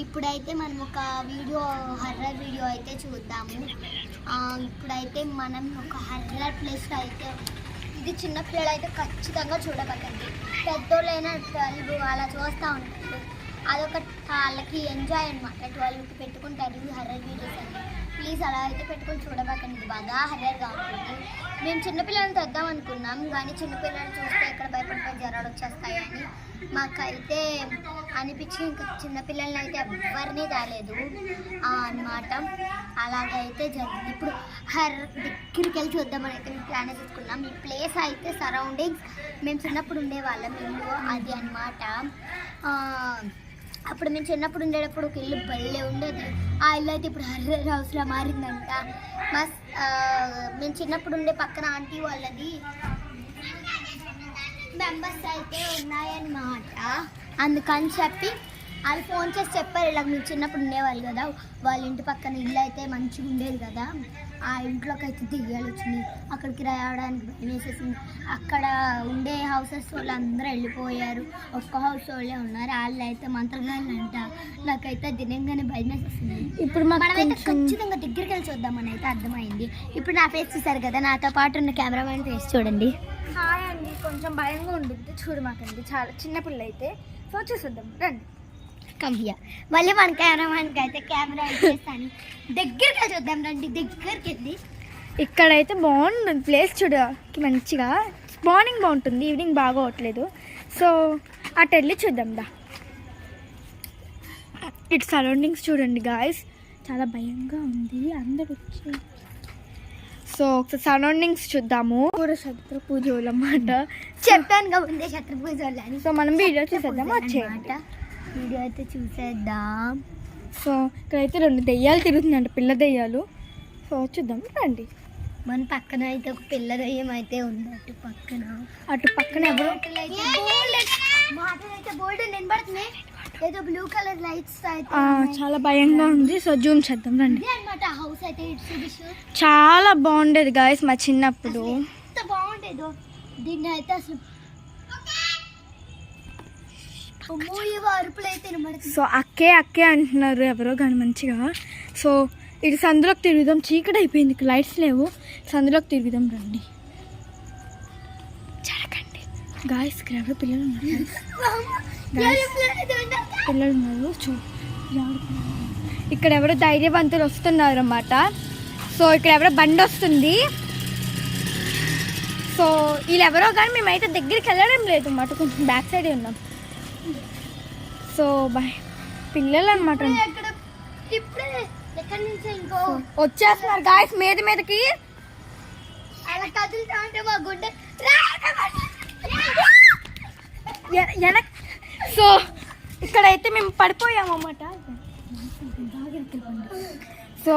ఇప్పుడైతే మనం ఒక హర్రర్ వీడియో అయితే చూద్దాము. ఇప్పుడైతే మనం ఒక హర్రర్ ప్లేస్లో అయితే, ఇది చిన్నపిల్లలు అయితే ఖచ్చితంగా చూడకండి. పెద్దోళ్ళైనా 12 అలా చూస్తూ ఉంటారు. అదొక వాళ్ళకి ఎంజాయ్ అనమాట. 12కి పెట్టుకుంటారు హర్రర్ వీడియోస్ అన్ని. ప్లీజ్ అలా అయితే పెట్టుకొని చూడకండి, ఇది బాగా హర్రర్గా ఉంటుంది. మేము చిన్నపిల్లలను తెద్దాం అనుకున్నాం, కానీ చిన్నపిల్లలు చూస్తే ఎక్కడ భయపడిపోయి జ్వరాలు వచ్చేస్తాయని మాకైతే అనిపించి ఇంకా చిన్నపిల్లలని అయితే ఎవరినీ తేలేదు అన్నమాట. అలాగైతే జరిగింది. ఇప్పుడు దగ్గరికి వెళ్ళి చూద్దామని అయితే మేము ప్లాన్ చేసుకున్నాం. ఈ ప్లేస్ అయితే సరౌండింగ్స్ మేము చిన్నప్పుడు ఉండేవాళ్ళం ఇల్లు అది అన్నమాట. అప్పుడు మేము చిన్నప్పుడు ఉండేటప్పుడు ఒక ఇల్లు భలే ఉండేది. ఆ ఇల్లు అయితే ఇప్పుడు హర్రర్ హౌస్లో మారిందంట. మేము చిన్నప్పుడు ఉండే పక్కన ఆంటీ వాళ్ళది మెంబర్స్ అయితే ఉన్నాయన్నమాట. అందుకని చెప్పి అది ఫోన్ చేసి చెప్పారు, ఇలా మీరు చిన్నప్పుడు ఉండేవాళ్ళు కదా, వాళ్ళ ఇంటి పక్కన ఇల్లు అయితే మంచిగా ఉండేది కదా, ఆ ఇంట్లోకి అయితే దెయ్యాలు వచ్చినాయి, అక్కడికి రావడానికి భయం వేసేసింది. అక్కడ ఉండే హౌసెస్ వాళ్ళు అందరూ వెళ్ళిపోయారు, ఒక్క హౌస్ వాళ్ళే ఉన్నారు, వాళ్ళు అయితే మంత్రగాళ్ళు అంట. నాకైతే దినంగానే భయం వేసేసింది. ఇప్పుడు మనమైతే ఖచ్చితంగా దగ్గరికి వెళ్ళి చూద్దామని అయితే అర్థమైంది. ఇప్పుడు నా ఫేస్ చూసారు కదా, నాతో పాటు ఉన్న కెమెరామెన్ ఫేస్ చూడండి. హాయ్ అండి, కొంచెం భయంగా ఉంటుంది చూడమాకండి, చాలా చిన్నపిల్లలు అయితే. సో చూసేద్దాం రండి. కంపియా మళ్ళీ మన కెమెరామెన్కి అయితే కెమెరా ఇచ్చేస్తాను, దగ్గరికి చూద్దాం రండి. దగ్గరికి వెళ్ళి ఇక్కడైతే బాగుంటుంది ప్లేస్ చూడడానికి, మంచిగా మార్నింగ్ బాగుంటుంది, ఈవినింగ్ బాగా అవట్లేదు. సో అటు వెళ్ళి చూద్దాం దా. ఇటు సరౌండింగ్స్ చూడండి గాయస్, చాలా భయంగా ఉంది. అందరు వచ్చి సో ఒకసారి సరౌండింగ్స్ చూద్దాము. కూడా శత్రు పూజ అన్నమాట, చెప్పాను కదా ముందే శత్రు పూజ అని. సో మనం వీడియో చూసేద్దాం, వచ్చేయండి. వీడియో అయితే చూసేద్దాం. సో ఇక్కడైతే 2 దెయ్యాలు తిరుగుతున్నాయంట, పిల్ల దెయ్యాలు. సో చూద్దాం రండి. మన పక్కన అయితే ఒక పిల్ల దెయ్యం అయితే ఉంది. అటు పక్కన ఎవరు ఏదో బ్లూ కలర్ లైట్స్ అయితే చాలా భయంగా ఉంది. సో జూమ్ చేద్దాం రండి. అన్నమాట హౌస్ అయితే చాలా బాగుండేది గాయస్ మా చిన్నప్పుడు, ఎంత బాగుండేదో. దీన్ని అయితే అసలు సో అక్కే అంటున్నారు ఎవరో కానీ మంచిగా. సో ఇటు సందులోకి తిరుగుదాం, చీకటి అయిపోయింది, లైట్స్ లేవు, సందులోకి తిరుగుదాం రండి. జరగండి గాయస్, ఇక్కడ ఎవరో పిల్లలు ఉన్నారు, పిల్లలు ఉన్నారు. ఇక్కడ ఎవరో ధైర్యవంతులు వస్తున్నారు అన్నమాట. సో ఇక్కడ ఎవరో బండి వస్తుంది. సో వీళ్ళు ఎవరో కానీ మేమైతే దగ్గరికి వెళ్ళడం లేదు అన్నమాట, కొంచెం బ్యాక్ సైడే ఉన్నాం. సో బాయ్ పిల్లలు అనమాట, వచ్చేస్తున్నారు గాయస్ మీదకి. సో ఇక్కడైతే మేము పడిపోయాము అన్నమాట. సో